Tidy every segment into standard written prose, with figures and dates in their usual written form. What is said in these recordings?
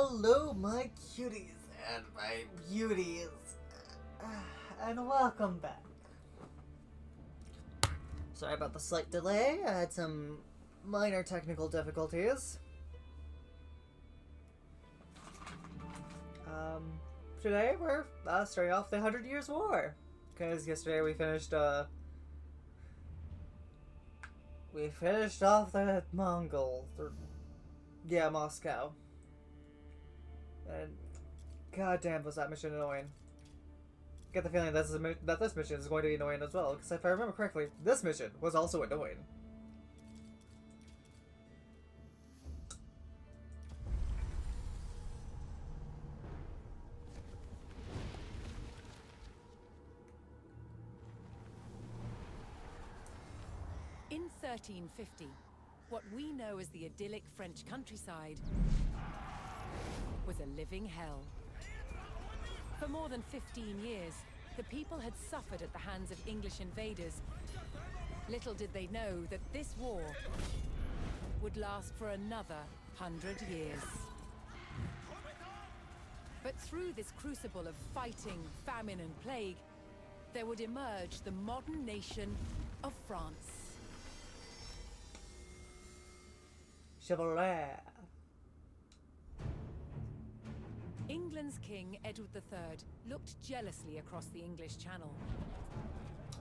Hello, my cuties and my beauties, and welcome back. Sorry about the slight delay. I had some minor technical difficulties. Today we're starting off the 100 Years' War, because yesterday we finished off the Mongols, yeah, Moscow. And goddamn, was that mission annoying. Get the feeling that this mission is going to be annoying as well, because if I remember correctly, this mission was also annoying. In 1350, what we know as the idyllic French countryside was a living hell. For more than 15 years, the people had suffered at the hands of English invaders. Little did they know that this war would last for another 100 years. But through this crucible of fighting, famine, and plague, there would emerge the modern nation of France. Chivalry. England's King, Edward III, looked jealously across the English Channel.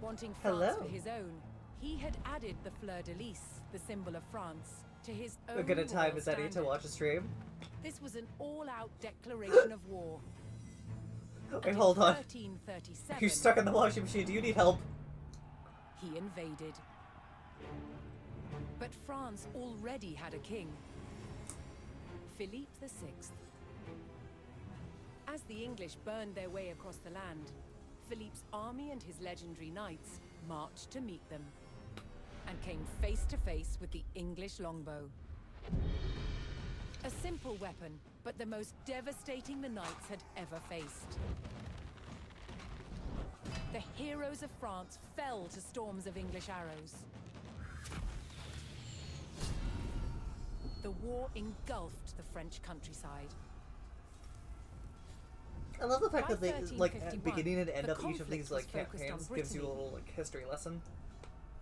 Wanting France for his own, he had added the fleur-de-lis, the symbol of France, to his own We're gonna time is standard. any to watch a stream. This was an all-out declaration of war. Wait, hold on. 1337, You're stuck in the washing machine. Do you need help? he invaded. But France already had a king, Philippe VI. As the English burned their way across the land, Philippe's army and his legendary knights marched to meet them, and came face to face with the English longbow. A simple weapon, but the most devastating the knights had ever faced. The heroes of France fell to storms of English arrows. The war engulfed the French countryside. I love the fact By that they, like, at 1351, beginning and end the of each of these, like, conflict was focused on campaigns gives you a Brittany. little, like, history lesson.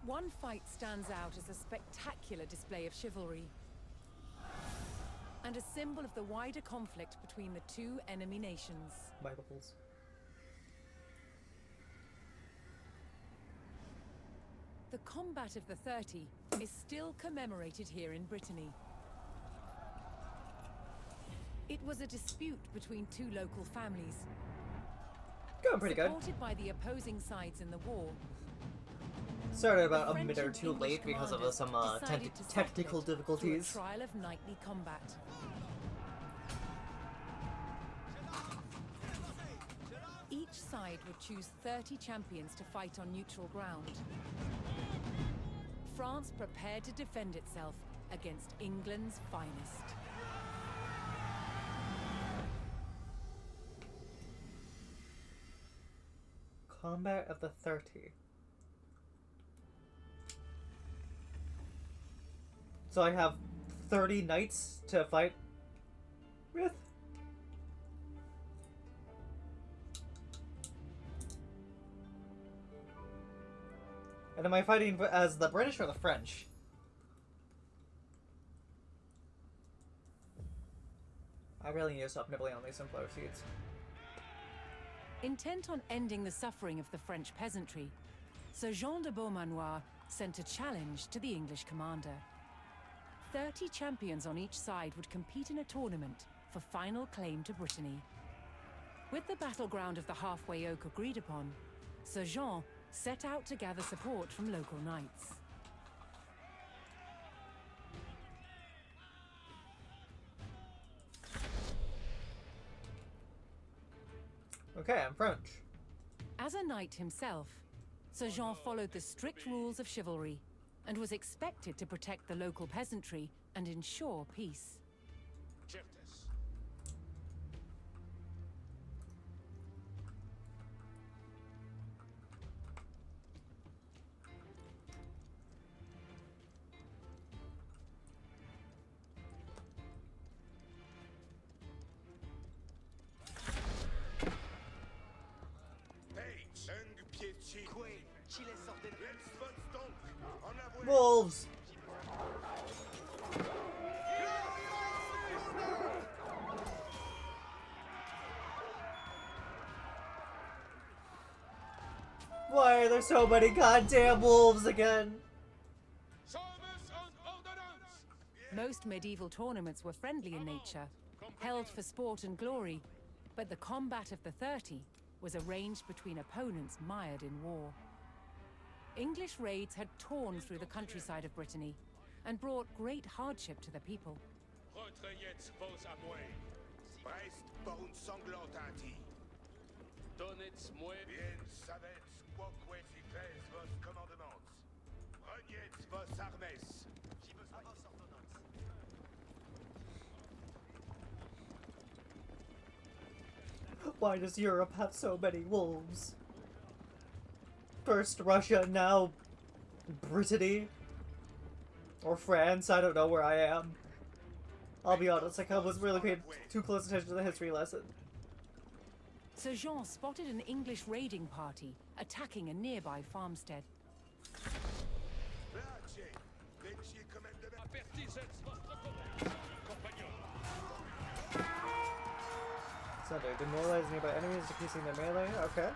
One fight stands out as a spectacular display of chivalry, and a symbol of the wider conflict between the two enemy nations. My bubbles. The combat of the 30 is still commemorated here in Brittany. It was a dispute between two local families, Going pretty good. supported by the opposing sides in the war. Started about The a French minute or and two English late because of commanders some decided to technical settle it through a difficulties. trial of knightly combat. Each side would choose 30 champions to fight on neutral ground. France prepared to defend itself against England's finest. Combat of the 30. So I have 30 knights to fight with? And am I fighting as the British or the French? I really need to stop nibbling on these sunflower seeds. Intent on ending the suffering of the French peasantry, Sir Jean de Beaumanoir sent a challenge to the English commander. 30 champions on each side would compete in a tournament for final claim to Brittany. With the battleground of the Halfway Oak agreed upon, Sir Jean set out to gather support from local knights. Okay, I'm French. As a knight himself, Sir Jean followed the strict rules of chivalry and was expected to protect the local peasantry and ensure peace. Wolves! Why are there so many goddamn wolves again? Most medieval tournaments were friendly in nature, held for sport and glory, but the combat of the 30 was arranged between opponents mired in war. English raids had torn through the countryside of Brittany and brought great hardship to the people. Why does Europe have so many wolves? First Russia, now Brittany. Or France, I don't know where I am. I'll be honest, I wasn't really paying too close attention to the history lesson. Sir Jean spotted an English raiding party attacking a nearby farmstead. So they're demoralizing nearby enemies, decreasing their melee. Okay.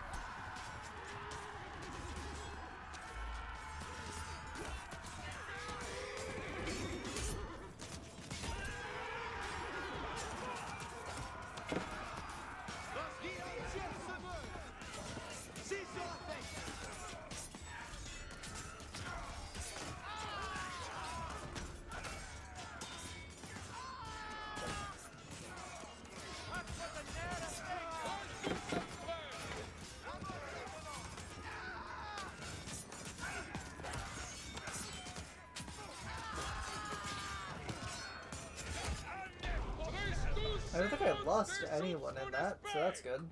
I don't think I lost anyone in that, so that's good.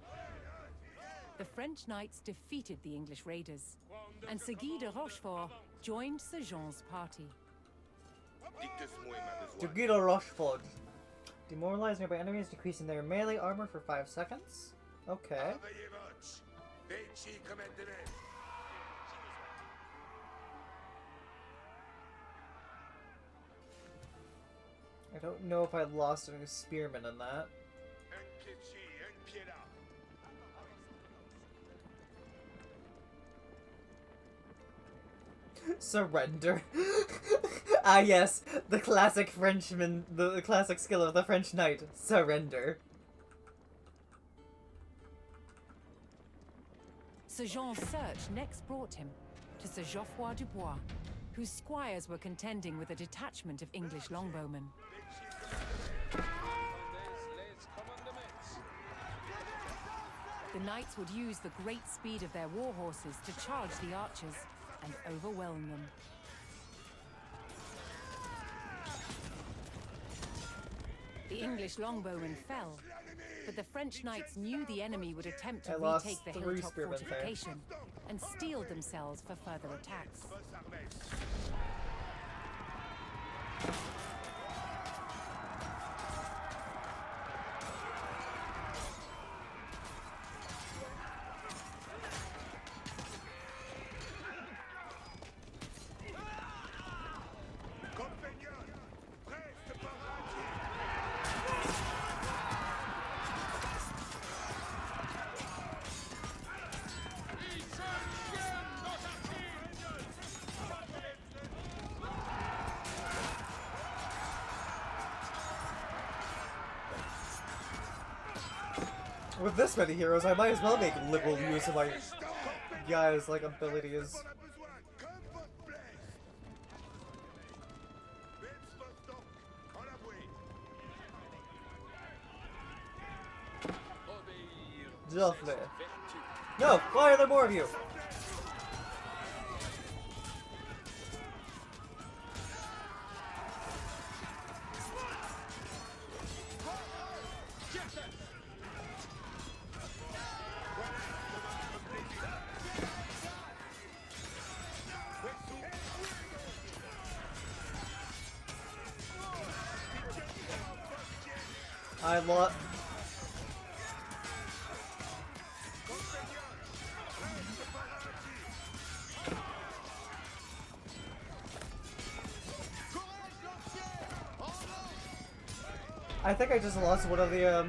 The French knights defeated the English raiders, and Sir Guy de Rochefort joined Sir Jean's party. To Guy de Rochefort. Demoralize nearby enemies, decreasing their melee armor for 5 seconds. Okay. I don't know if I lost any spearmen in that. Surrender. Ah yes, the classic Frenchman, the classic skill of the French knight, surrender. Sir Jean's search next brought him to Sir Geoffroy Dubois, whose squires were contending with a detachment of English longbowmen. The knights would use the great speed of their war horses to charge the archers and overwhelm them. The English longbowmen fell, but the French knights knew the enemy would attempt to retake the hilltop fortification and steeled themselves for further attacks. With this many heroes, I might as well make liberal use of my guys' like abilities. Lovely. No! Why are there more of you? I lost. I think I just lost one of the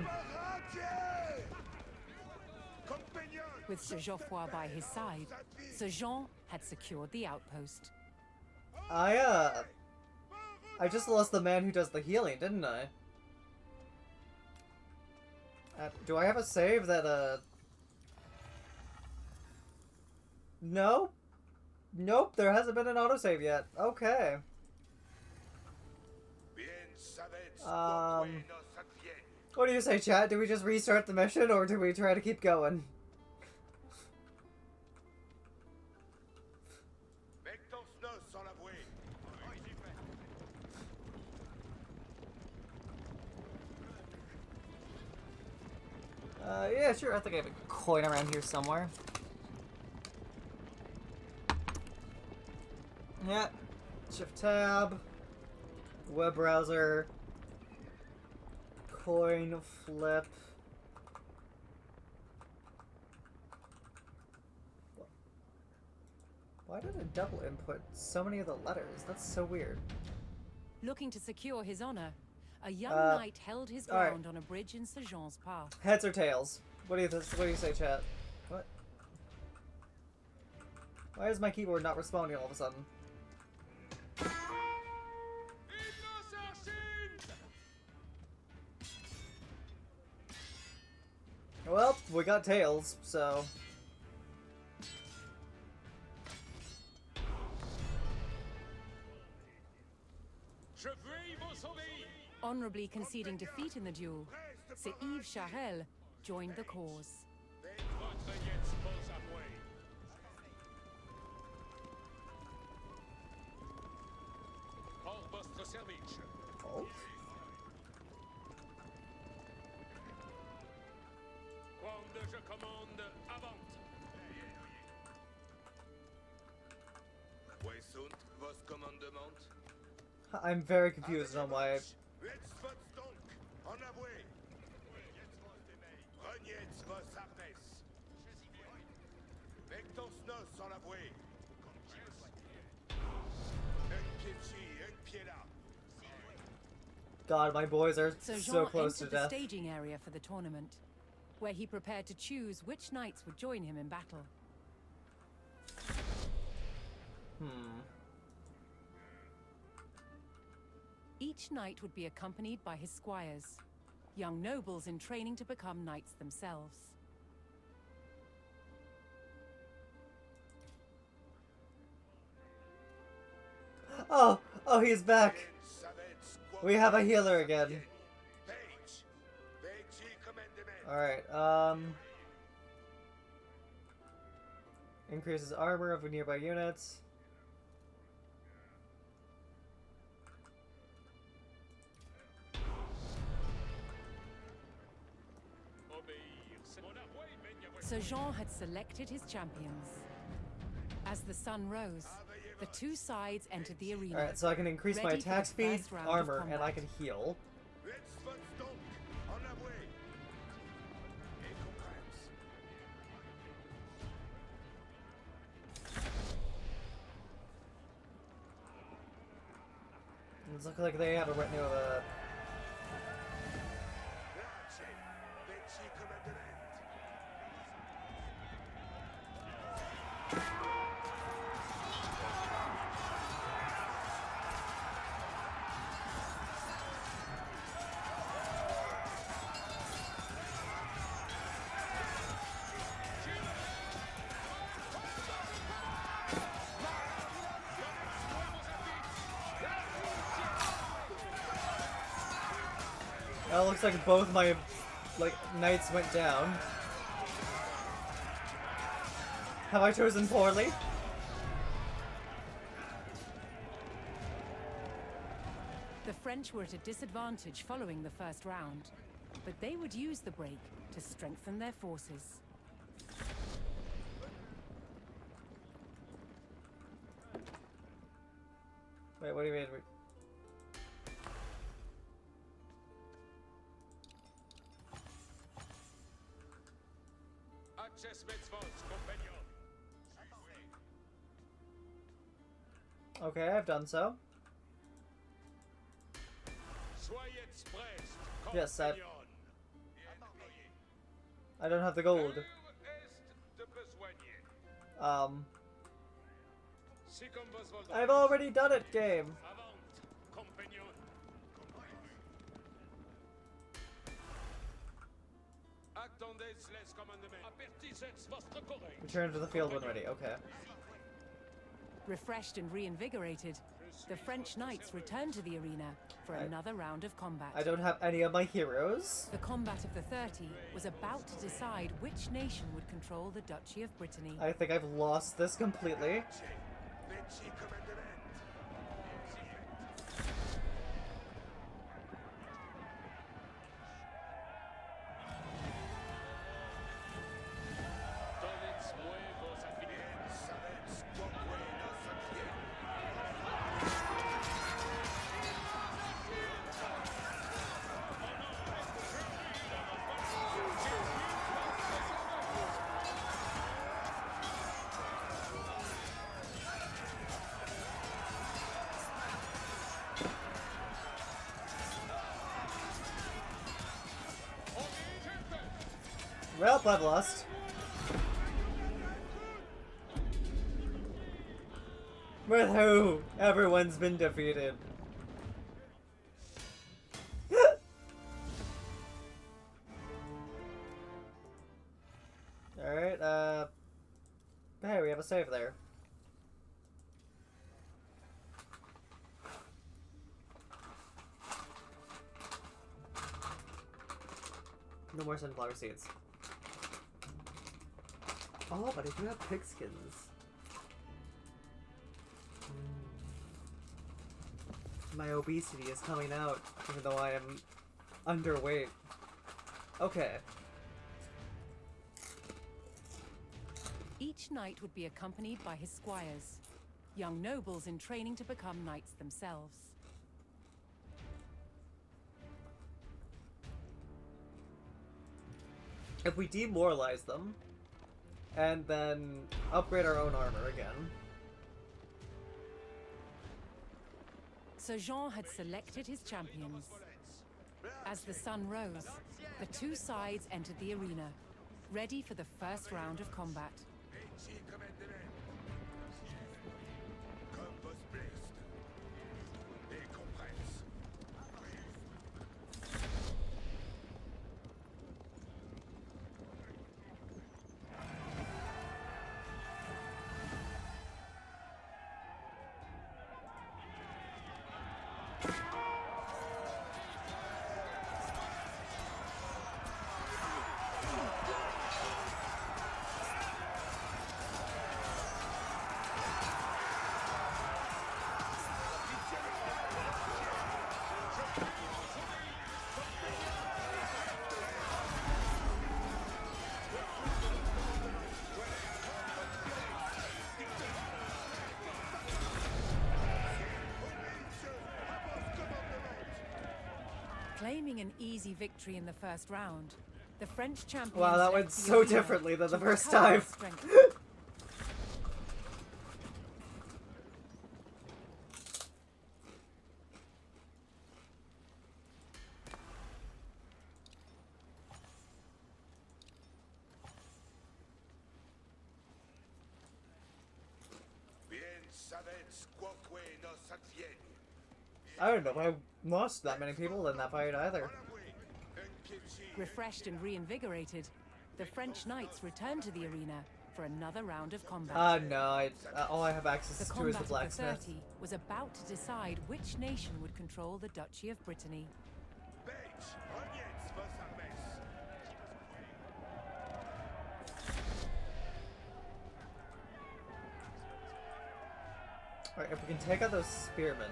With Sir Geoffroy by his side, Sir Jean had secured the outpost. I just lost the man who does the healing, didn't I? Do I have a save that No? Nope, there hasn't been an autosave yet. Okay. What do you say, chat? Do we just restart the mission, or do we try to keep going? Yeah, sure. I think I have a coin around here somewhere. Yeah. Shift tab. Web browser. Coin flip. Why did it double input so many of the letters? That's so weird. Looking to secure his honor, a young knight held his ground on a bridge in Sir Jean's path. Heads or tails? What do you say, chat? What? Why is my keyboard not responding all of a sudden? Well, we got tails, so... Honorably conceding defeat in the duel, Sir Yves Charel joined the cause. Oh? I'm very confused on why... God, my boys are so close to entered death. the staging area for the tournament, where he prepared to choose which knights would join him in battle. Each knight would be accompanied by his squires, young nobles in training to become knights themselves. Oh, he's back. We have a healer again. Alright, increases armor of nearby units. Sir Jean had selected his champions. As the sun rose, the two sides entered the arena. Alright, so I can increase my ready for attack the speed, first round of armor, and I combat. can heal. It looks like they have a retinue of a... Oh, it looks like both my, knights went down. Have I chosen poorly? The French were at a disadvantage following the first round, but they would use the break to strengthen their forces. Wait, what do you mean? Okay, I've done so. Yes, I don't have the gold. I've already done it, game. Return to the field when ready. Okay. Refreshed and reinvigorated, the French knights returned to the arena for another round of combat. I don't have any of my heroes. The combat of the 30 was about to decide which nation would control the Duchy of Brittany. I think I've lost this completely. Well, I've lost. With who? Everyone's been defeated. Alright, hey, we have a save there. No more sunflower seeds. Oh, but I do have pigskins. My obesity is coming out, even though I am underweight. Okay. Each knight would be accompanied by his squires, young nobles in training to become knights themselves. If we demoralize them, and then upgrade our own armor again. Sir Jean had selected his champions. As the sun rose, the two sides entered the arena, ready for the first round of combat. Claiming an easy victory in the first round, the French champions... Wow, that went so differently than the first time. I don't know if I lost that many people in that fight either. Refreshed and reinvigorated, the French knights returned to the arena for another round of combat. No, all I have access The to is the combat of blacksmith. the 30 was about to decide which nation would control the Duchy of Brittany. Alright, if we can take out those spearmen.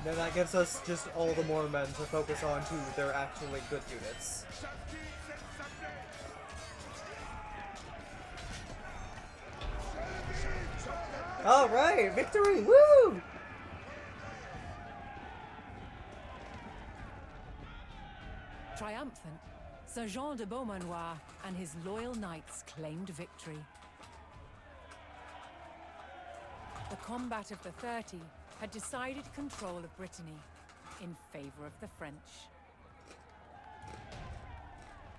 Then that gives us just all the more men to focus on to their actually good units. Alright, victory! Woo! Triumphant, Sir Jean de Beaumanoir and his loyal knights claimed victory. The combat of the 30 had decided control of Brittany in favor of the French.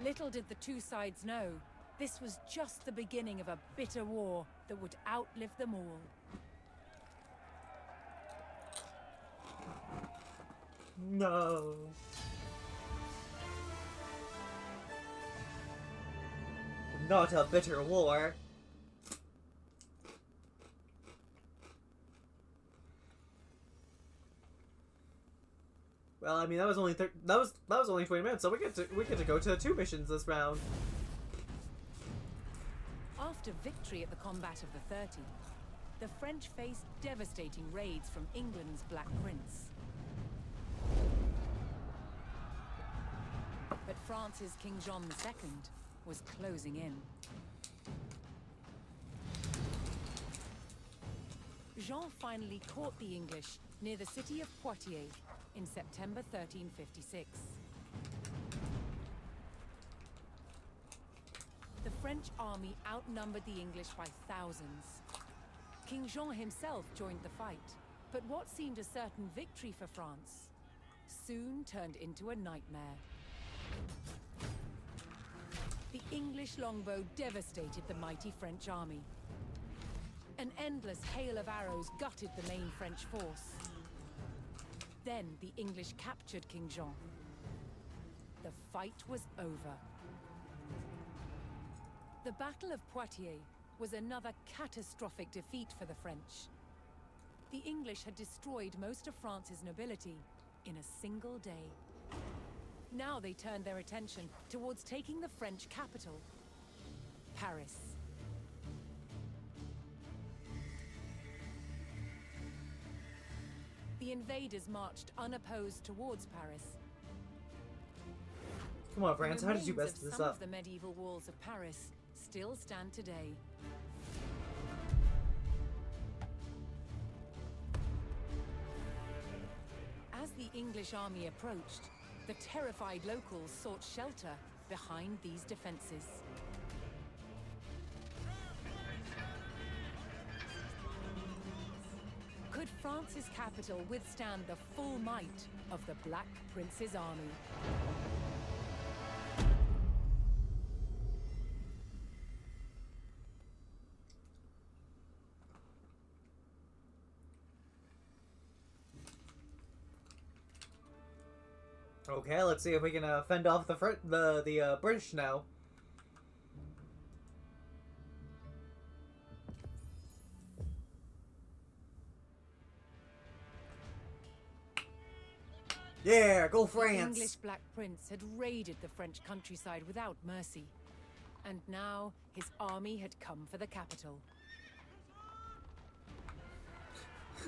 Little did the two sides know, this was just the beginning of a bitter war that would outlive them all. No. Not a bitter war. Well, I mean that was only that was only 20 minutes, so we get to go to 2 missions this round. After victory at the combat of the 30, the French faced devastating raids from England's Black Prince. But France's King John II was closing in. Jean finally caught the English near the city of Poitiers in September 1356. The French army outnumbered the English by thousands. King Jean himself joined the fight, but what seemed a certain victory for France soon turned into a nightmare. The English longbow devastated the mighty French army. An endless hail of arrows gutted the main French force. Then the English captured King Jean. The fight was over. The Battle of Poitiers was another catastrophic defeat for the French. The English had destroyed most of France's nobility in a single day. Now they turned their attention towards taking the French capital, Paris. The invaders marched unopposed towards Paris. Come on, France, The how did you remains mess of this some up? of the medieval walls of Paris still stand today. As the English army approached, the terrified locals sought shelter behind these defenses. Could France's capital withstand the full might of the Black Prince's army? Okay, let's see if we can fend off the British now. Yeah, go France! The English Black Prince had raided the French countryside without mercy. And now his army had come for the capital.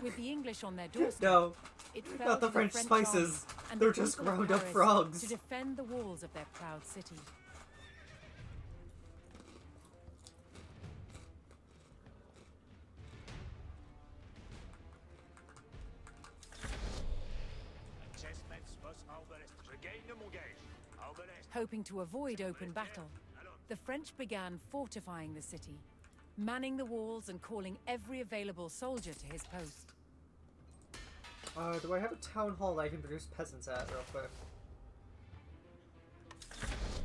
With the English on their doorstep, No, it fell not the to French army spices. and They're the just people of ground up Paris frogs. to defend the walls of their proud city. Hoping to avoid open battle, the French began fortifying the city, manning the walls and calling every available soldier to his post. Do I have a town hall that I can produce peasants at real quick?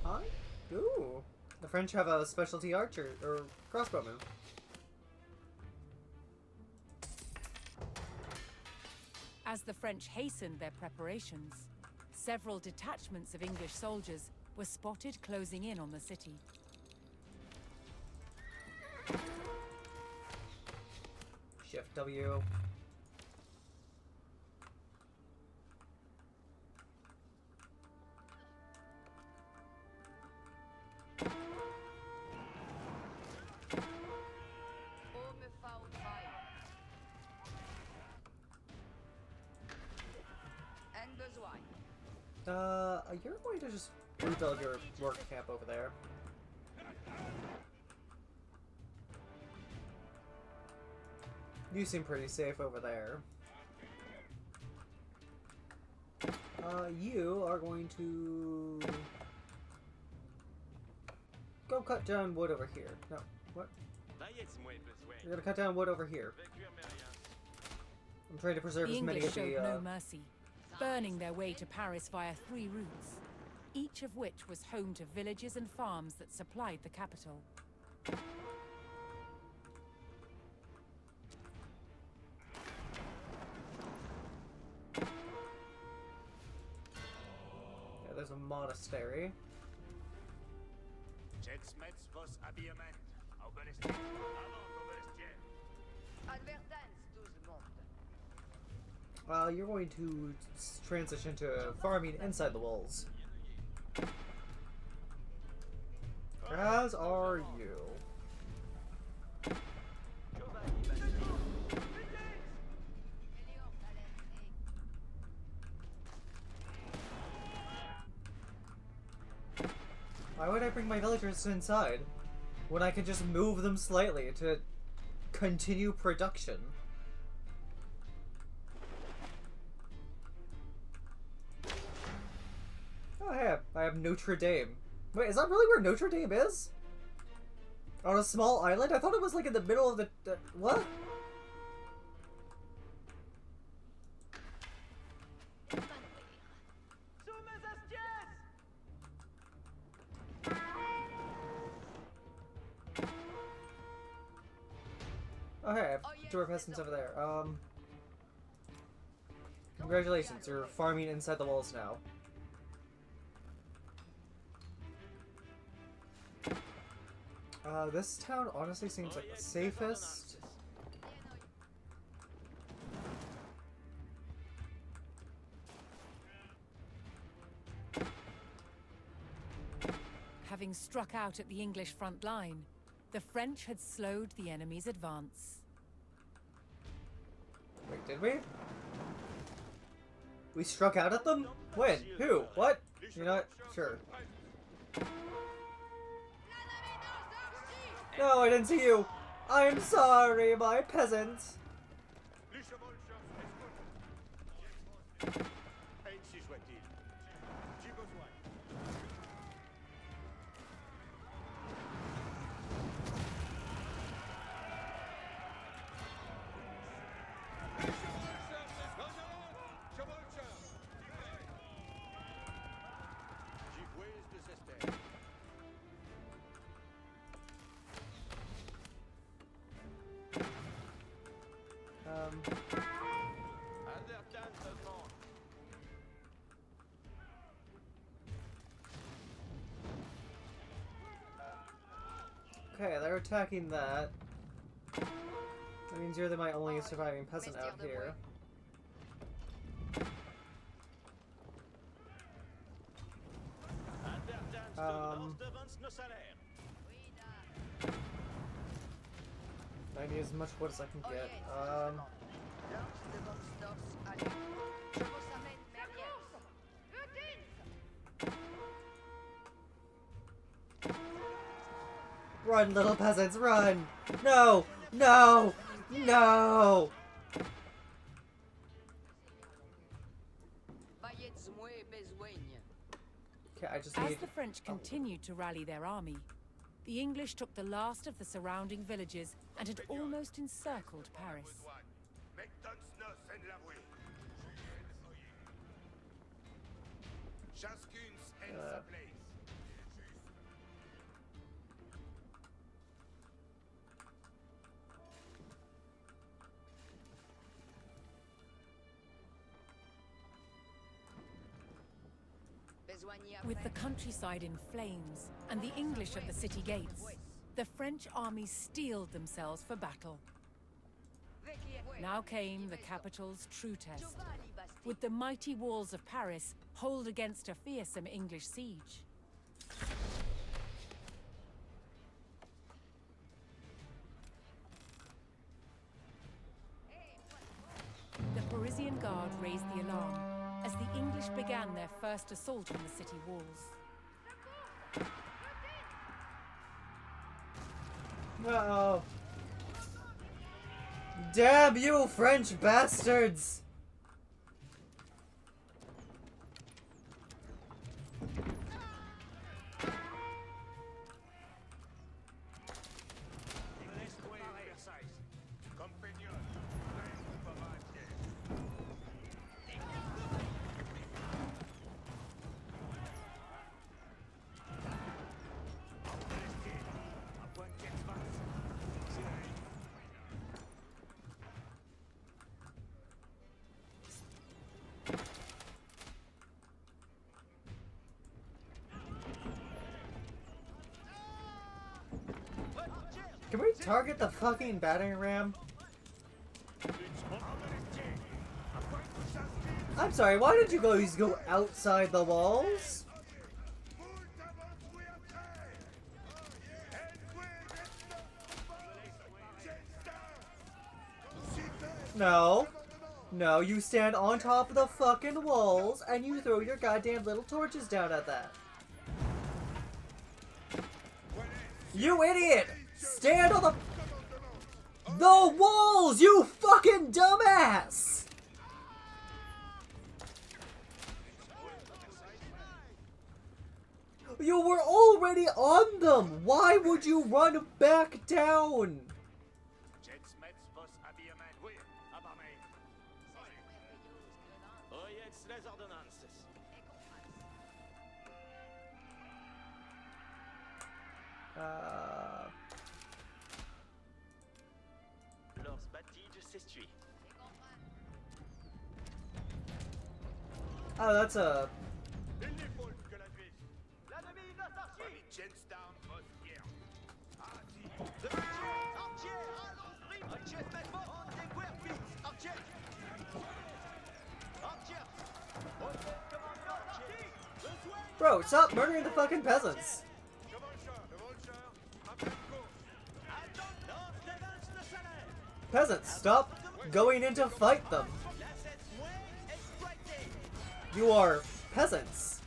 I do. The French have a specialty archer, or crossbowman. As the French hastened their preparations, several detachments of English soldiers were spotted closing in on the city. Shift W. You're going to just rebuild your work camp over there. You seem pretty safe over there. You are going to go cut down wood over here. No, what? You're gonna cut down wood over here. I'm trying to preserve The as many English of the. showed no mercy, burning their way to Paris via 3 routes, each of which was home to villages and farms that supplied the capital. Yeah, there's a monastery. You're going to transition to farming inside the walls. As are you. Why would I bring my villagers inside when I could just move them slightly to continue production? Oh, hey, I have Notre Dame. Wait, is that really where Notre Dame is? On a small island? I thought it was like in the middle of the... what? Oh, hey, I have dwarf peasants over there. Congratulations, you're farming inside the walls now. This town honestly seems like the safest. Having struck out at the English front line, the French had slowed the enemy's advance. Wait, did we? We struck out at them? When? Who? What? You're not sure. No, I didn't see you. I'm sorry, my peasant. Okay, they're attacking that. That means you're my only surviving peasant out here. I need as much wood as I can get. Run, little peasants, run! No! No! No! Okay, I just need... As the French continued to rally their army, the English took the last of the surrounding villages and had almost encircled Paris. With the countryside in flames and the English at the city gates, the French armies steeled themselves for battle. Now came the capital's true test. Would the mighty walls of Paris hold against a fearsome English siege? The Parisian Guard raised the alarm as the English English began their first assault on the city walls. Uh-oh. Damn you, French bastards! Can we target the fucking battering ram? I'm sorry, why did you guys go outside the walls? No. No, you stand on top of the fucking walls and you throw your goddamn little torches down at that. You idiot! Stand on the walls, you fucking dumbass! You were already on them! Why would you run back down? Oh, that's a... Bro, stop murdering the fucking peasants! Peasants, stop going in to fight them! You are peasants!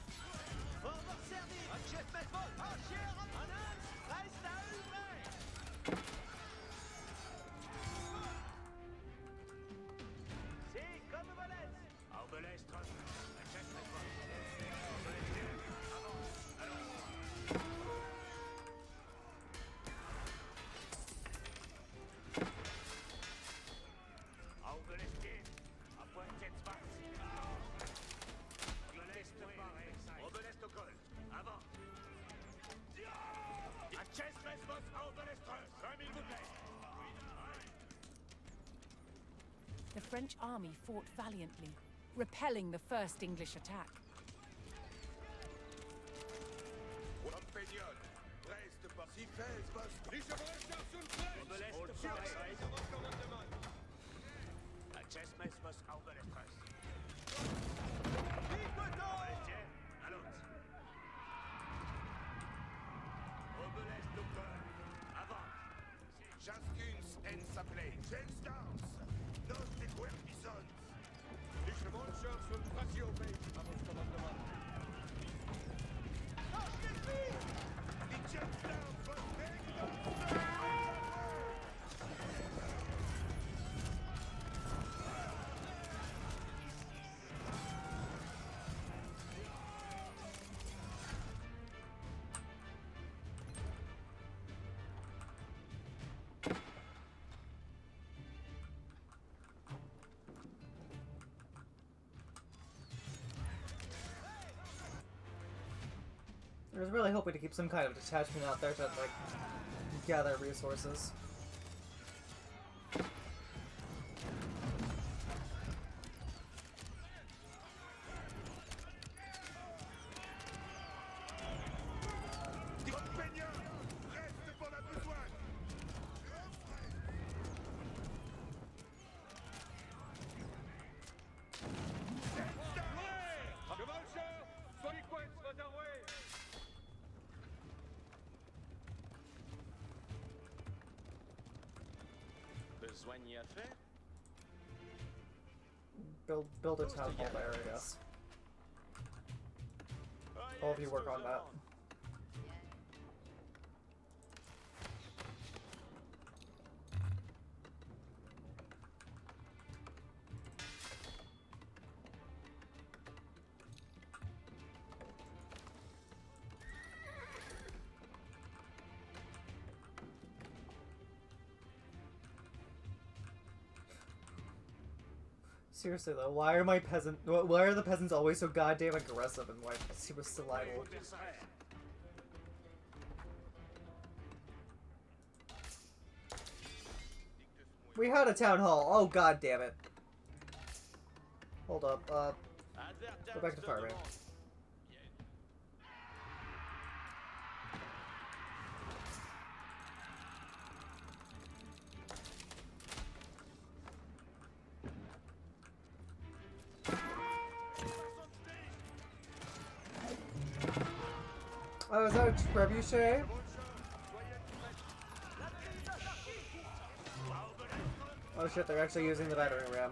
The French army fought valiantly, repelling the first English attack. I was really hoping to keep some kind of detachment out there to, like, gather resources. Build a town hall there, I guess. All of you work on that. Seriously though, why are the peasants always so goddamn aggressive and like super salival? We had a town hall. Oh god damn it. Hold up. Go back to farming. Oh, is that a trebuchet? Oh shit, they're actually using the battering ram.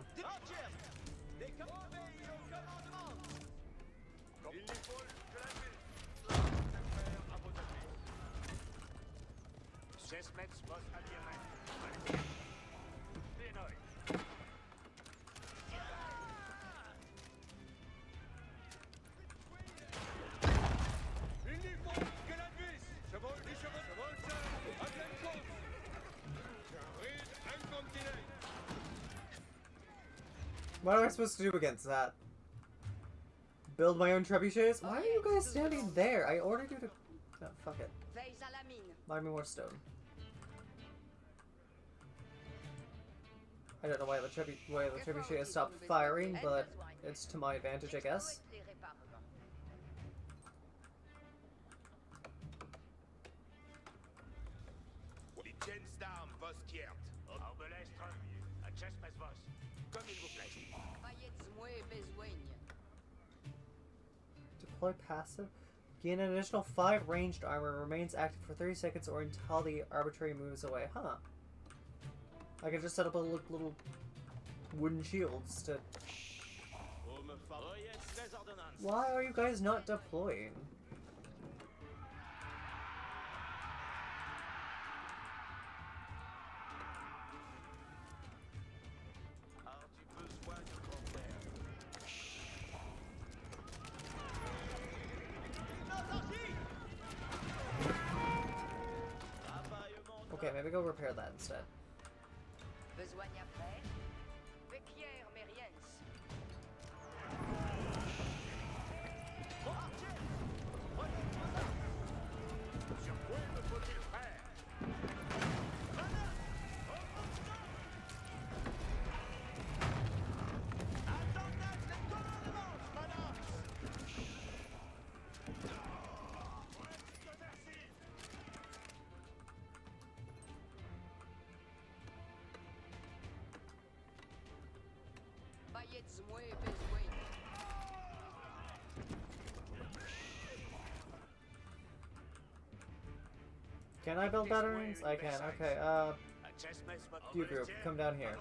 What am I supposed to do against that? Build my own trebuchets? Why are you guys standing there? I ordered you to... Oh, fuck it. Buy me more stone. I don't know why the trebuchet has stopped firing, but it's to my advantage, I guess. Deploy passive. Gain an additional 5 ranged armor. Remains active for 30 seconds or until the arbitrary moves away. Huh. I can just set up a little wooden shields to... Why are you guys not deploying? Okay, maybe go repair that instead. Can I build batterings? I can. Okay, you group, come down here.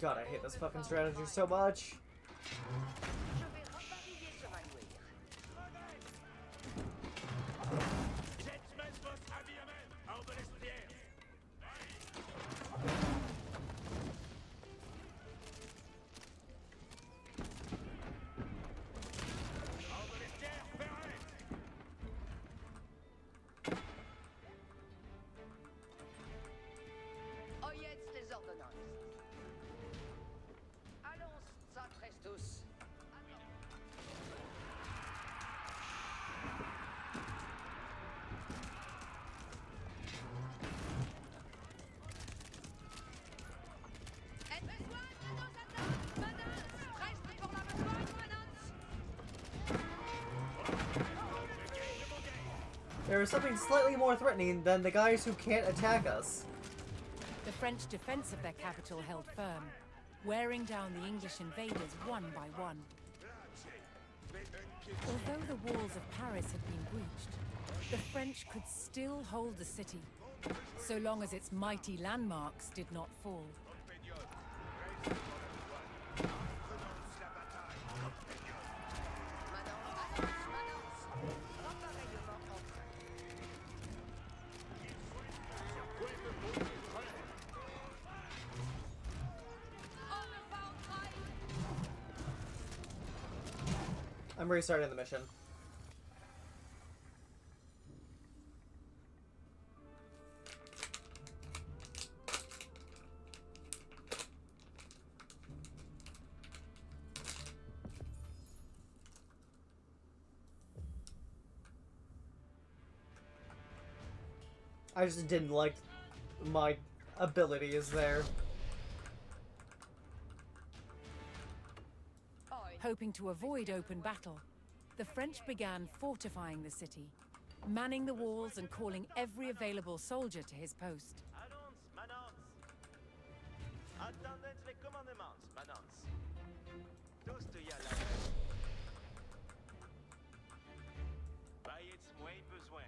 God, I hate this fucking strategy so much. There is something slightly more threatening than the guys who can't attack us. The French defense of their capital held firm, wearing down the English invaders one by one. Although the walls of Paris had been breached, the French could still hold the city, so long as its mighty landmarks did not fall. I'm restarting the mission. I just didn't like my abilities there. Hoping to avoid open battle, the French began fortifying the city, manning the walls and calling every available soldier to his post. Annonce, manance. Attendez les commandements, manance. Tous de y aller. Baillets moins besoin.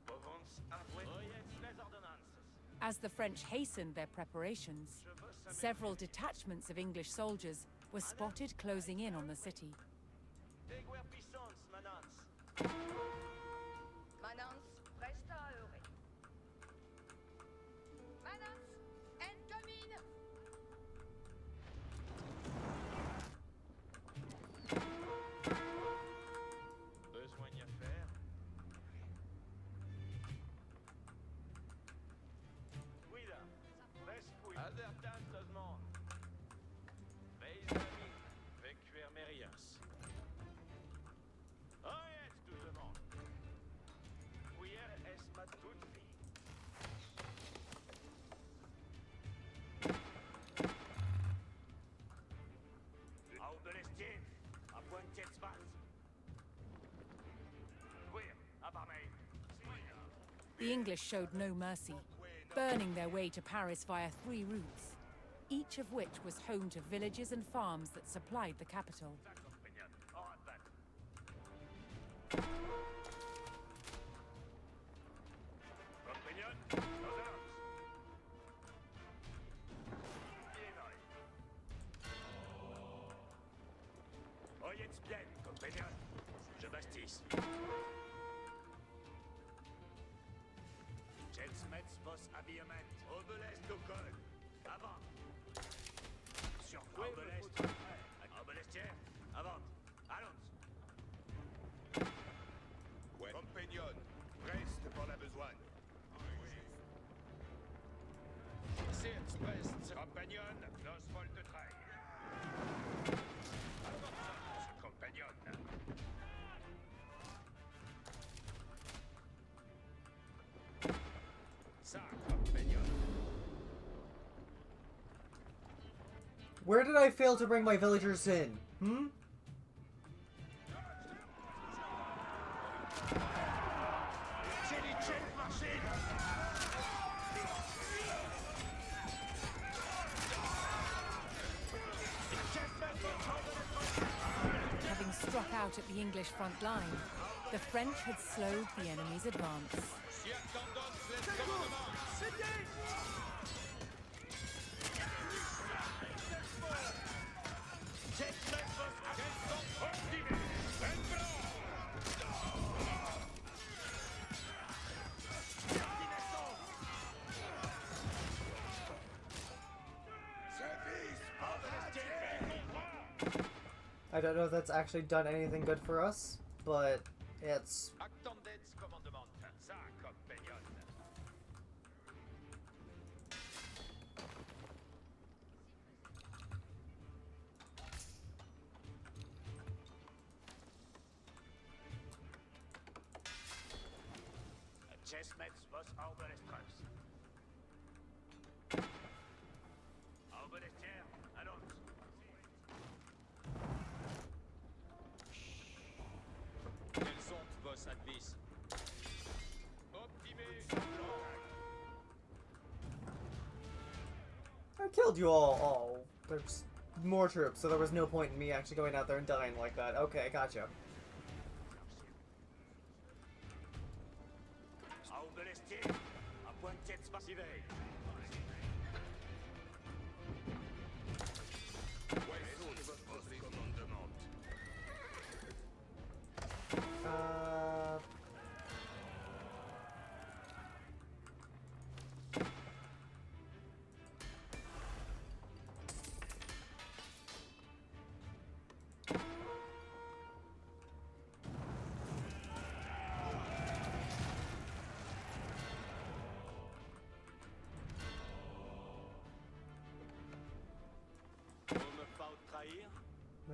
Provence avoué. Oyez les ordonnances. As the French hastened their preparations, several detachments of English soldiers were spotted closing in on the city. Déguerre puissance, manance. Manance, resta à heureux. Manance, incoming! Besoin d'y faire. Cuida. Respuit. Advertance de demande. Veille d'amis. Vecuer merias. Oyez tout le monde. Cuillère es ma toute fille. Au de l'estime. À pointe de spaz. Queer. À barmaid. The English showed no mercy, burning their way to Paris via 3 routes, each of which was home to villages and farms that supplied the capital. Oyez bien, compagnon. Je bastisse. Jetsmets vos habillement. Obelest au col. Avant. Sur Obelest. Obelestière. Avant. Allons. Compagnon, reste pour la besogne. Sirts Brest. Compagnon, los volte trail. Compagnon. Ça, compagnon. Where did I fail to bring my villagers in? Hmm? Having struck out at the English front line, the French had slowed the enemy's advance. I don't know if that's actually done anything good for us, but it's... Attendez commandement. Ça, compagnon. Chessmets vos Auberlestraus. Auberlestière, allons. Quels sont vos advices? Optimez. I killed you all. Oh, there's more troops, so there was no point in me actually going out there and dying like that. Okay, gotcha. Auberlestière, à pointe de spaciveille.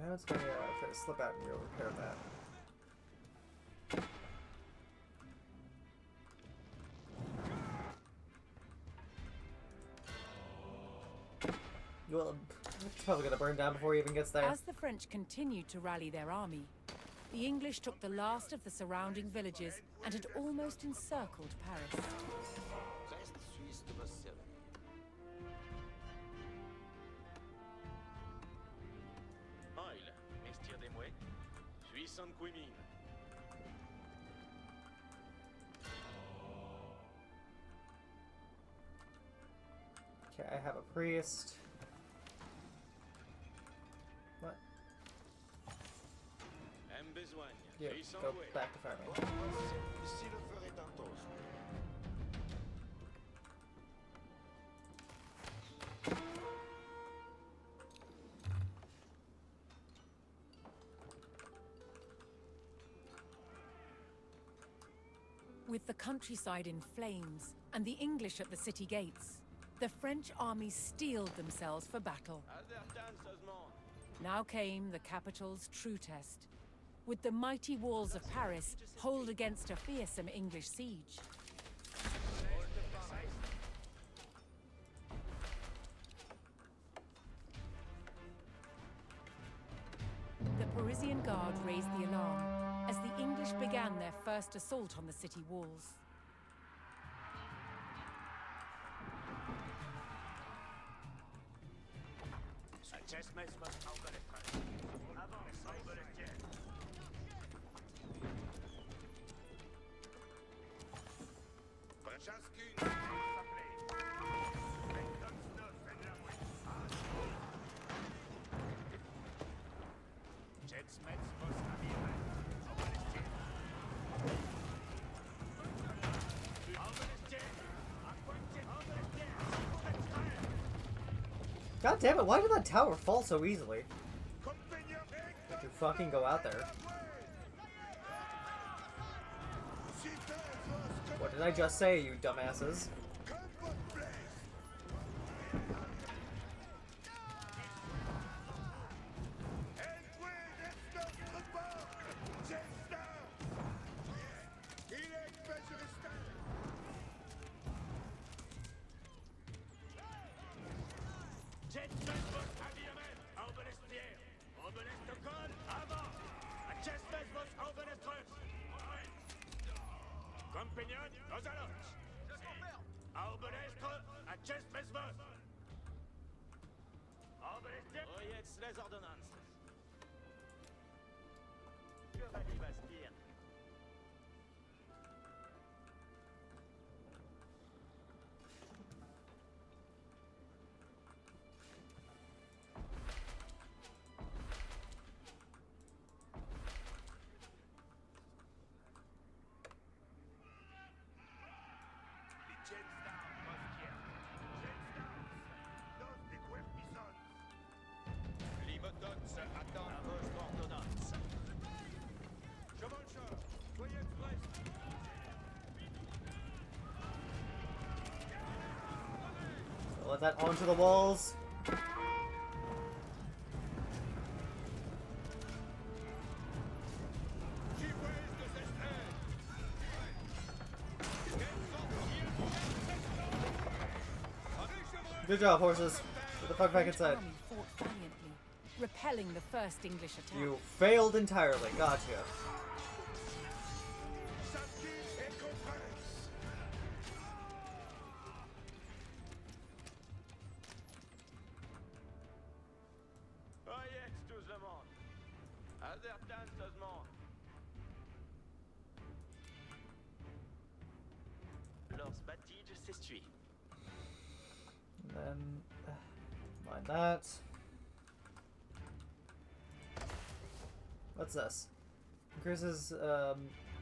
know it's going to try to slip out and we'll repair that. Well, it's probably going to burn down before he even gets there. As the French continued to rally their army, the English took the last of the surrounding villages and had almost encircled Paris. Reste suisse de vos services. Oil, Mestir des Mouettes, Suisse en Quimine. Okay, I have a priest. What? M besogne, Yeah, Suisse en go Douai. back to farming. Si le ferait intense. With the countryside in flames and the English at the city gates, the French armies steeled themselves for battle. Aldertan Sosmond. Now came the capital's true test. Would the mighty walls of Paris hold against a fearsome English siege? The Parisian Guard raised the alarm as the English began their first assault on the city walls. Chascune. God damn it, why did that tower fall so easily? Did you fucking go out there? What did I just say, you dumbasses? Compagnon, nos allons. Arbalestre, à Chestmesvos. Arbalestre. Oyez les ordonnances. Chevalier Bastien. Limotox attend. À vos ordonnances. Chevalcheur, soyez prêts. Let that onto the walls. Good job, horses. Get the fuck back French inside. army fought valiantly, repelling the first English attack. You failed entirely. Gotcha. Oyez tout le monde. Aldertan Sosmond. Lors Batige s'essuie. Then, mind that. What's this? Increases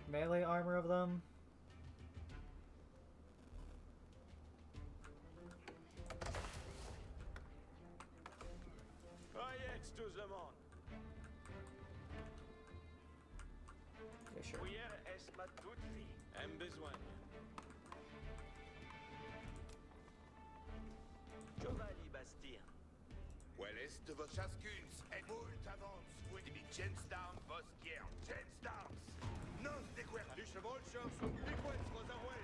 melee armor of them. Oyez tout le monde. Yeah, sure. Prière est ma toute vie. M besogne. Chevalier Bastien. Well est de vos chascunes, et moult avance. Gensdarm vos guerre. Gensdarms! Nos de guerra! Die Chevaucheurs sunt piquets vos arroy!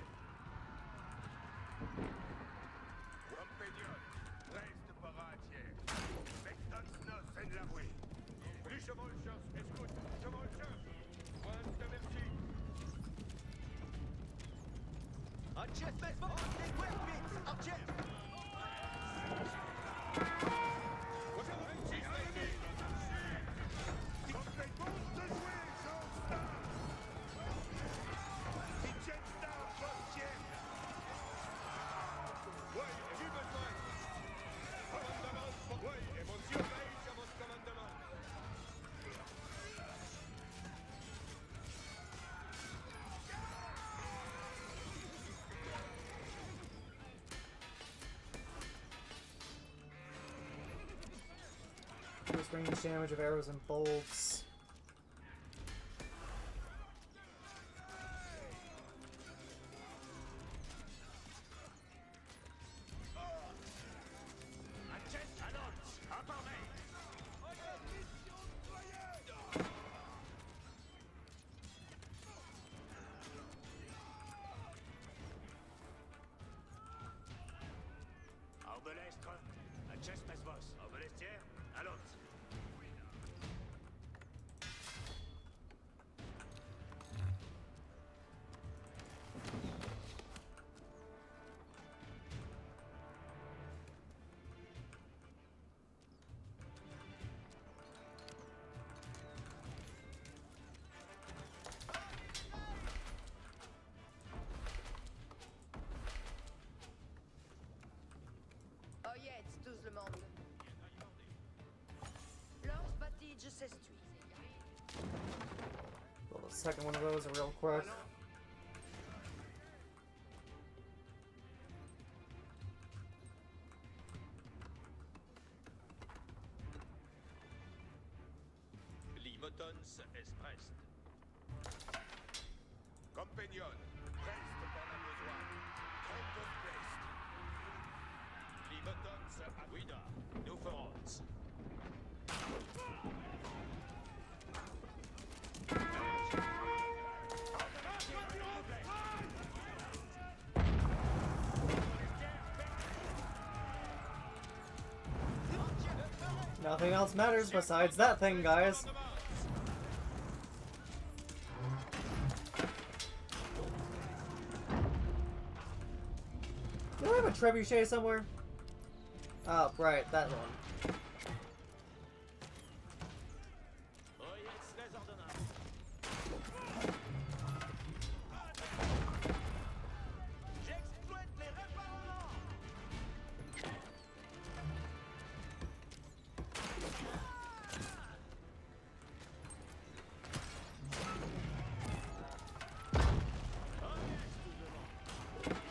Compagnon, reste paratier. Spectans nos en la rue. Die Chevaucheurs, escoute, Chevaucheurs! Point de merci. Acest pe sport, de guerpit! Acest! Increase range damage of arrows and bolts. Arbelestre, acest pe vos. Arbelestier, allons. Oyez, tous le monde. Lance Batige s'estuie. Build a second one of those real quick. Limotons est prest. Compagnon, reste par la besoin. Comptos prest. Limotons à Guida. Nous ferons. Nothing else matters besides that thing, guys. Do I have a trebuchet somewhere? Oh, right, that one. Oyez les ordonnances. J'exploite les réparements.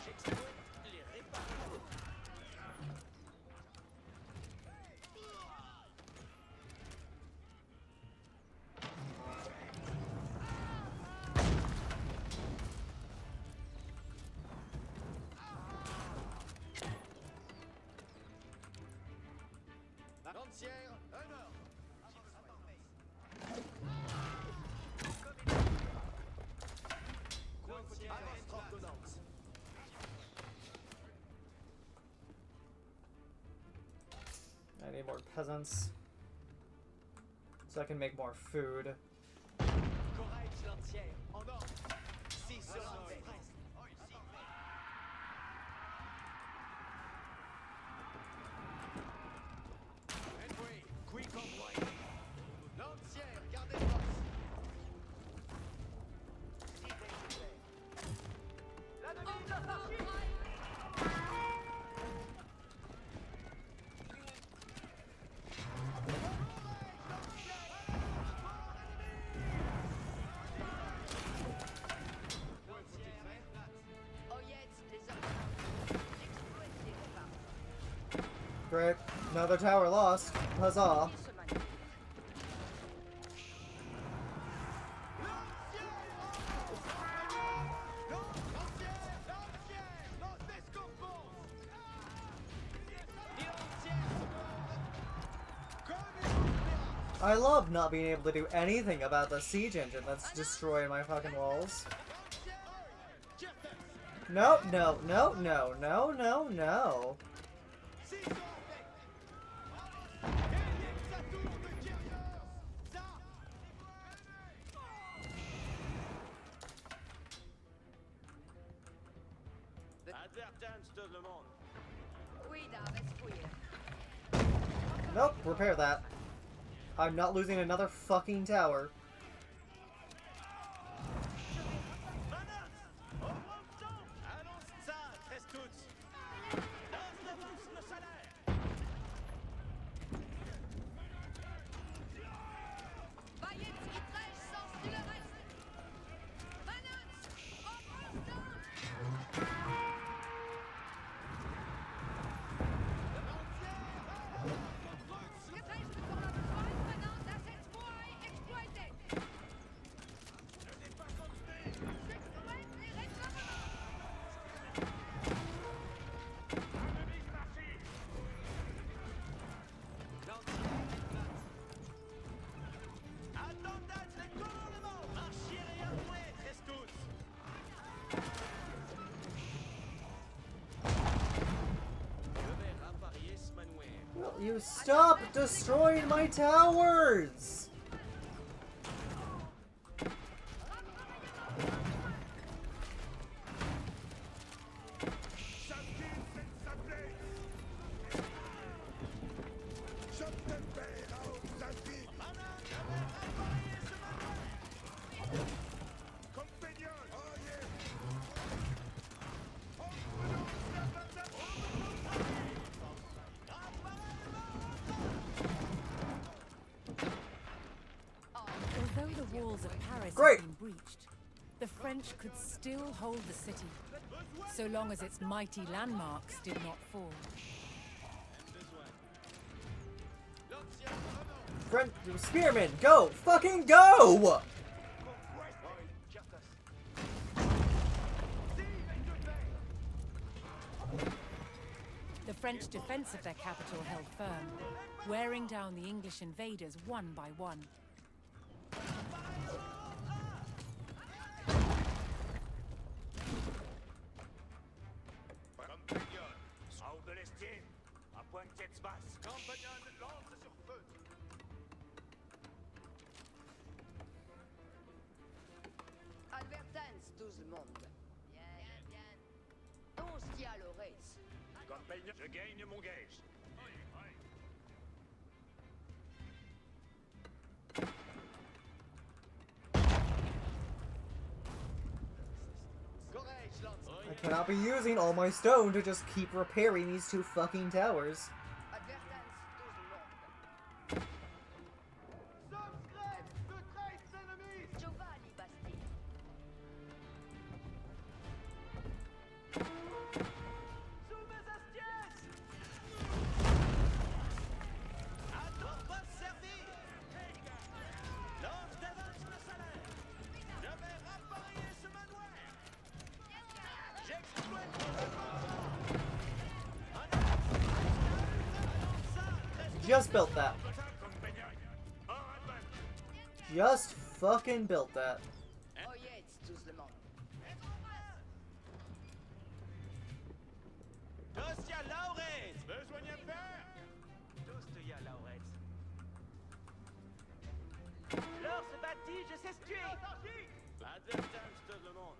J'exploite les réparements. Lancière, un ordre. Avec ordonnance. I need more peasants. So I can make more food. Courage lancière, en ordre. 6 sur l'ordre. Henry, quick on point. Lancière, gardez le boss. La demi de la partie. Oyez, les ordonnances. J'exploite les réparements. Great. Another tower lost. Huzzah. Il se manipule. I love not being able to do anything about the siege engine that's destroying my fucking walls. No, no, no, no, no, no, no. Advertance tout le monde. Cuida, vespuia. Nope, repair that. I'm not losing another fucking tower. Annonce ça, Trestuts. Lance d'avance le salaire. Bayet, Utrecht, sens du le reste. Manox, Utrecht pour la besoin maintenant de cette voie exploitée. S'exploite les réclamements. Attendez les commandements. Marchier et avouez, Trestuts. Je vais rapparier ce manoir. Will you stop destroying my towers? Chacune fait sa place. Je te perds à Oxavi. Compagnon, oh yeah. Although the walls of Paris Great. had been breached, the French could still hold the city, so long as its mighty landmarks did not fall. Brent, Spearman, go! Fucking go! The French defense of their capital held firm, wearing down the English invaders one by one. Compagnon, hors de l'estime. À point de tête basse. Compagnon, lance sur feu. Advertance, tout le monde. Bien, bien. On se tient à l'oreille. Compagnon, je gagne mon gage. Courage, lance. I cannot be using all my stone to just keep repairing these two fucking towers. Advertance, tout le monde. Subscribe to trace enemies. Giovanni Basti. Sous mes astièges. Attends pas servir. Lance d'avance le salaire. Je vais rapparier ce manoir. J'exploite vos avancements. Annonce ça, Trestuts. Just built that. Compagnon. En advance. Just fucking built that. Oyez, tout le monde. Tostia Lauret. Besoin de faire. Tostia Lauret. L'or se bâtit, je sais tuer. Advertance tout le monde.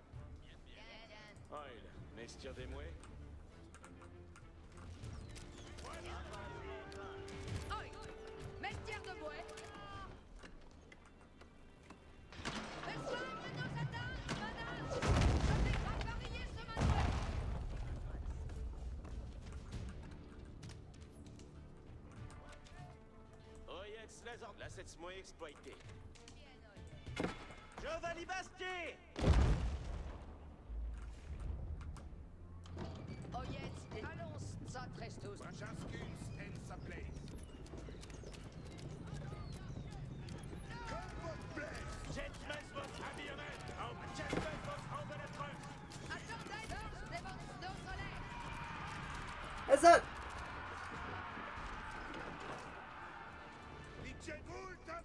Bien, bien. Oil, Mestir des mouets. Oi! Mestière de bois! Reçoivre nos attaques, madame! Je vais rapparier ce manoir! Oyez les ordres. Là, c'est moi exploité. Giovanni Bastier. Oyez, allons, ça tresse tous. Chacune fait sa place. Comme votre place. Jetmez votre habillement. Jetmez votre embelletreur. Attendez, dévance nos soleils! Is that? Dites-vous ta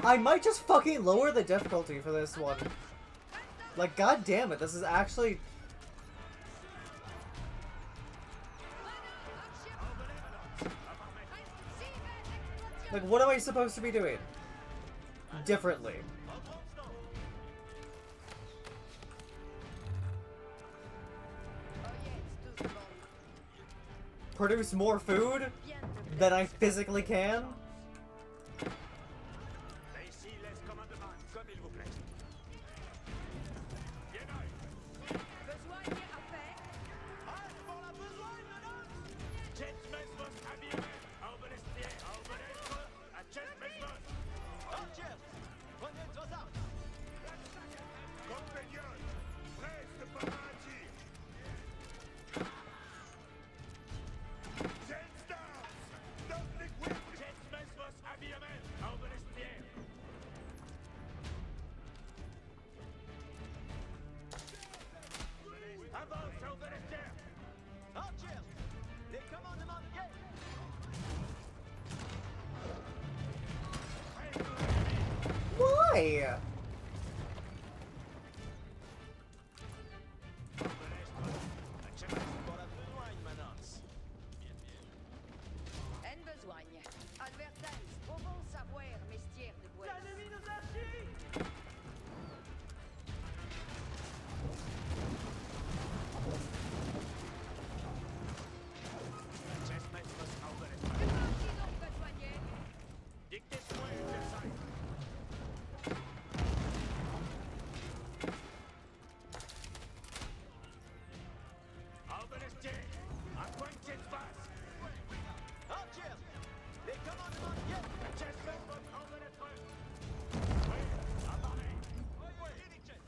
I might just fucking lower the difficulty for this one. Like, god damn it, this is actually... Like, what am I supposed to be doing? Differently. Produce more food than I physically can? Ici les commandements, comme il vous plaît. Bien oeil. Besogne à fait. Halt pour la besogne, madame. Jets mesmos habillés. Orbelestier, orbelestre. À Jets mesmos. Archers, prenez vos armes. Compagnons, preste par un tir. Jets down. Stop l'équipement. Jets mesmos habillés. Orbelestier. Avance, orbelestier. Archers, les commandements de guerre. Why? Pour la besogne, Manox. En besogne. Advertence. Au bon savoir, mestière de bois. L'ennemi nous a suivis. Jets mesmos orbelestre. Qui donc besogne? Dictez-moi une design. Orbelestier, à point de jet face. Archers, les commandements de guerre. Jets mesmos orbelestre. Oui, appareil. Oui, Inichen.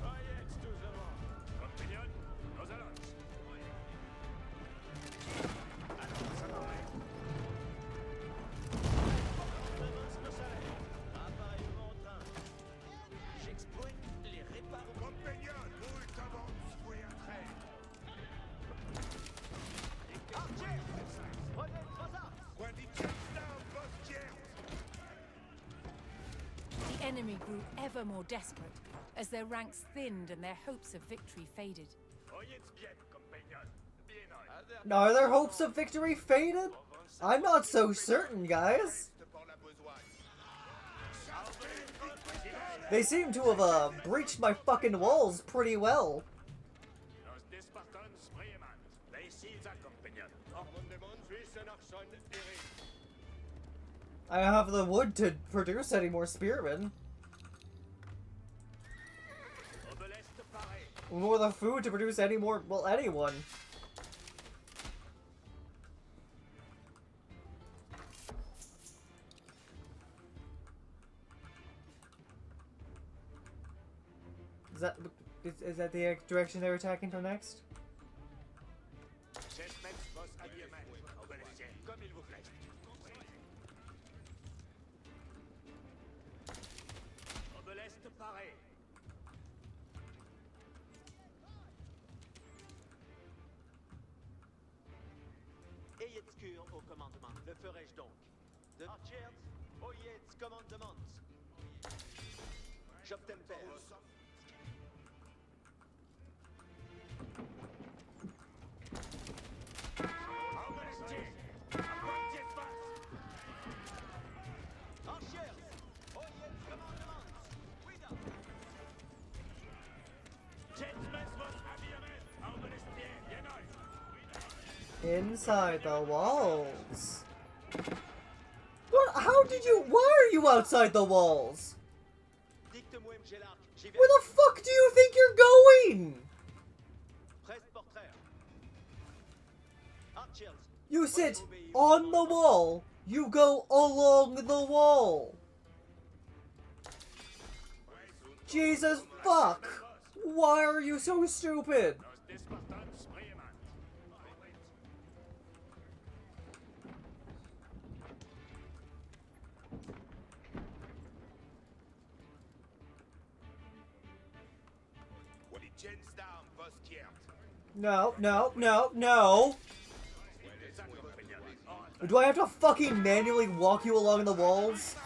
Voyez tous devant. Compagnon, nos allons. Allons, appareil. Avance le salaire. Appareil au bon train. J'exploite les réparos. Compagnon, nous avance, oui, un trait. Archers, prenez vos armes. Quoi dit Jets down, postière. The enemy grew ever more desperate as their ranks thinned and their hopes of victory faded. Oyez bien, compagnon. Bien oeil. Are their hopes of victory faded? I'm not so certain, guys. Pour la besogne. They seem to have breached my fucking walls pretty well. Nos Despartans Bremen. Laissez à compagnon. Armandement suisse en Archon, Eric. I don't have the wood to produce any more spearmen. Orbeleste pareil. Nor the food to produce any more, well, anyone. Is that the direction they're attacking from next? Jets mesmos habillés. Orbelestier, comme il vous plaît. Orbeleste pareil. Ayez de cure au commandement. Le ferai-je donc? De Archers, oyez de commandement. J'obtempère. Orbelestier, à point de jet face. Archers, oyez de commandement. Oui, donc. Jets mesmos habillés. Orbelestier, bien oeil. Inside the walls. What? How did you? Why are you outside the walls? Dicte-moi, Mgelark. J'y vais. Where the fuck do you think you're going? Presse portraire. Archers. You sit on the wall. You go along the wall. Jesus fuck! Why are you so stupid? Nos Despartans Bremen. Jensdarm Voskiert. No, no, no, no! Do I have to fucking manually walk you along the walls?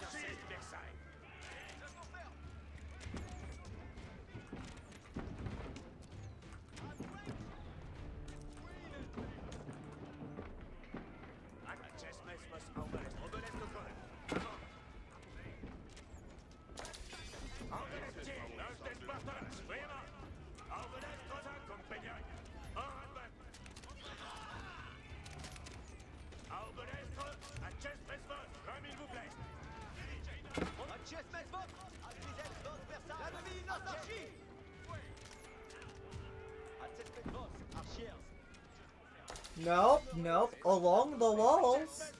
Nope, nope. Along the walls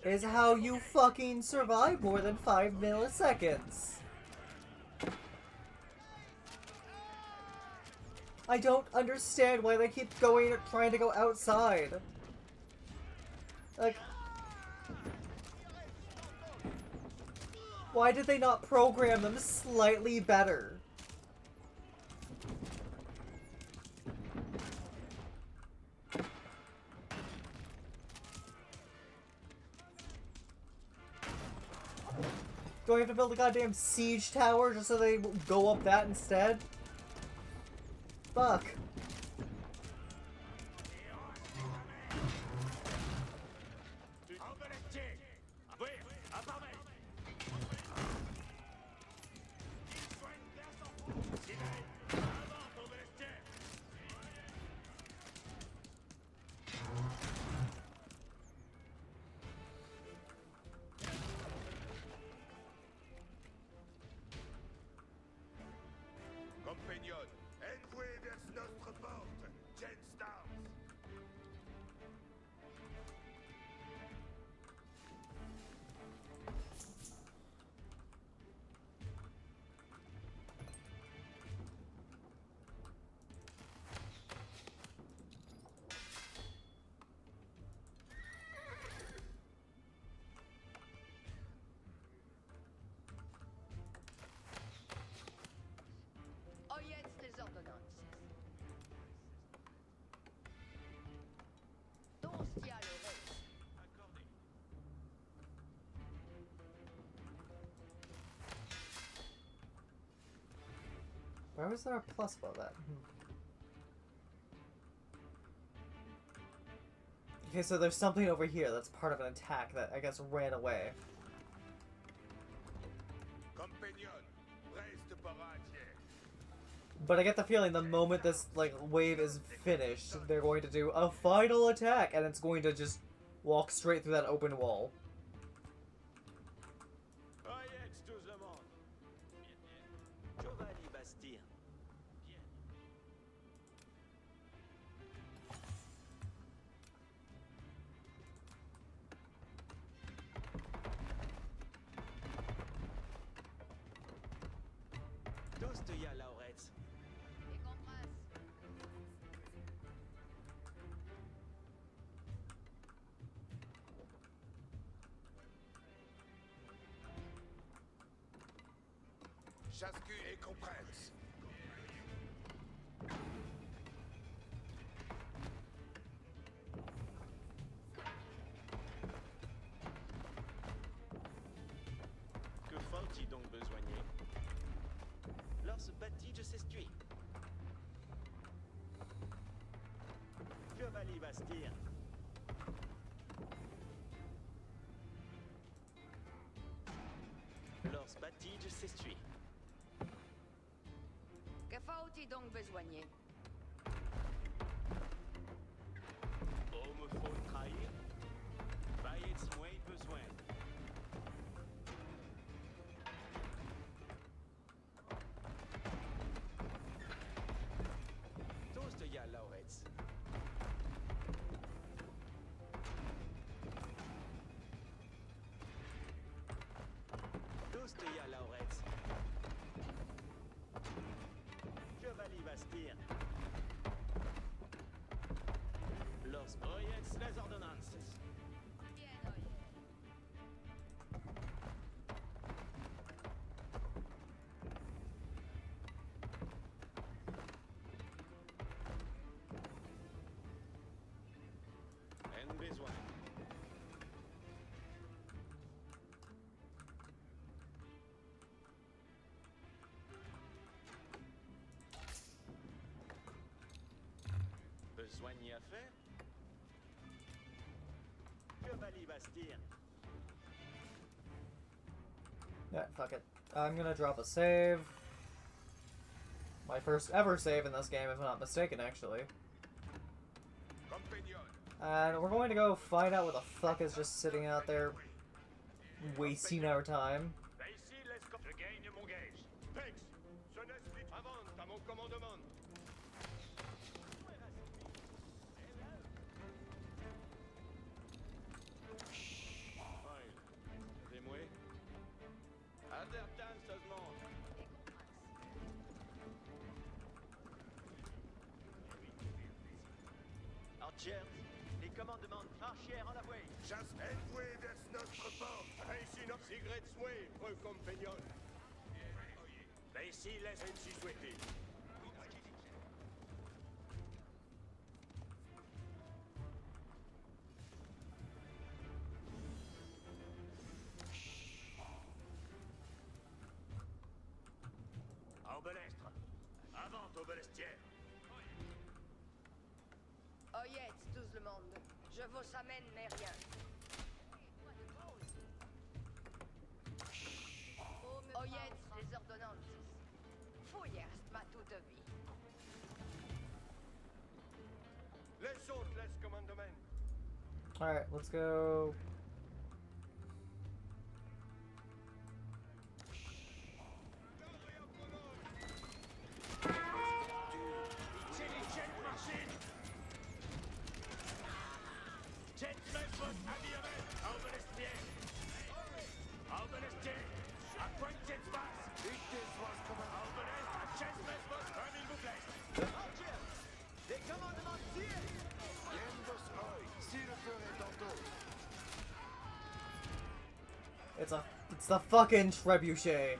is how you fucking survive more than 5 milliseconds. I don't understand why they keep trying to go outside. Like, why did they not program them slightly better? Do I have to build a goddamn siege tower just so they go up that instead? Fuck. Compagnon, envoyez vers notre porte, Jensdarm. Oyez les ordonnances. Doncia le reste. Why was there a plus above that? Okay, so there's something over here that's part of an attack that I guess ran away. Compagnon, reste par entier. But I get the feeling the moment this like wave is finished, they're going to do a final attack and it's going to just walk straight through that open wall. Oyez tout le monde. Giovanni Bastien. Dostoya Lauretz. Et comprasse. Chascu et compresse. Que faut-il donc besoigner? Lors bâti de s'estuie. Que Vali Bastir. Lors bâti de s'estuie. Que faut-il donc besoigner? Oh, me faut trahir. Baillez moins besoin. Dostoya Lauretz. Dostoya Lauretz. Giovanni Bastir. Los oyez les ordonnances. Bien oyez. soigné à faire. Chevalier Bastien. Yeah, fuck it. I'm gonna drop a save. My first ever save in this game, if I'm not mistaken, actually. And we're going to go find out what the fuck is just sitting out there wasting our time. Ici, je gagne mon gage. Pex, jeunesse vite. Avance à mon commandement. C'est moi. Advertance seulement. Archers, les commandements archères en la voie. Chasse envoué vers notre port. Ici, notre secret souhait, preux compagnon. Ici, laisse ainsi souhaiter. Aubelestre, avant au belestière. Oyez, tout le monde. Je vous amène mais rien. Oyez, les ordonnances. Fouillez ma toute vie. Les autres laissent commandement. Alright, let's go. C'est les jets machines. Jet Mesmos aviamet, Aubelestière. Aubelestière, à point de jet space. Aubelest, à Jet Mesmos, comme il vous plaît. Archers, les commandements tirent. It's the fucking trebuchet.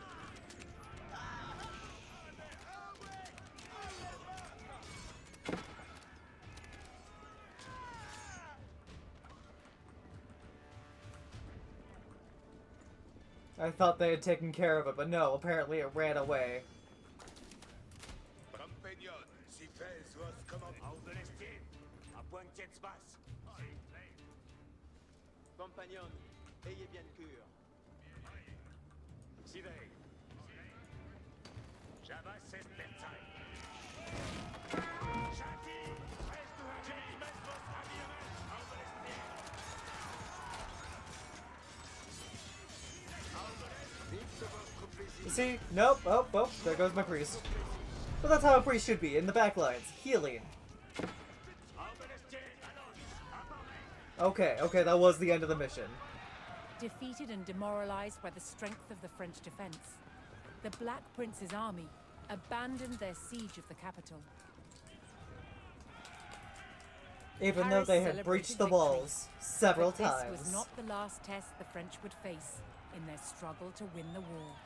I thought they had taken care of it, but no, apparently it ran away. Compagnon, si fais vos commandements. Aubelestière, à point de jet space. Compagnons, ayez bien cœur. Sivey. Java 16 Bertzai. Gentil, reste ou Jet Mesmos aviamet, Aubelestière. You see? Nope. Oh, there goes my priest. But that's how a priest should be, in the back lines, healing. Okay, that was the end of the mission. Defeated and demoralized by the strength of the French defense, the Black Prince's army abandoned their siege of the capital. Even though Paris they had celebrated breached the victory, walls several but this times. was not the last test the French would face in their struggle to win the war.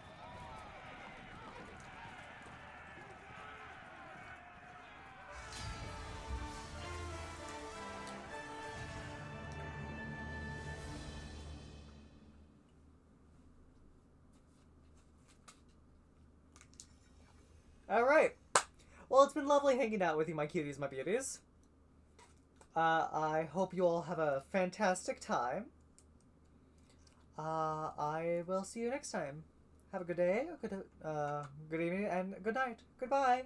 Alright. Well, it's been lovely hanging out with you, my cuties, my beauties. I hope you all have a fantastic time. I will see you next time. Have a good day, good evening, and good night. Goodbye.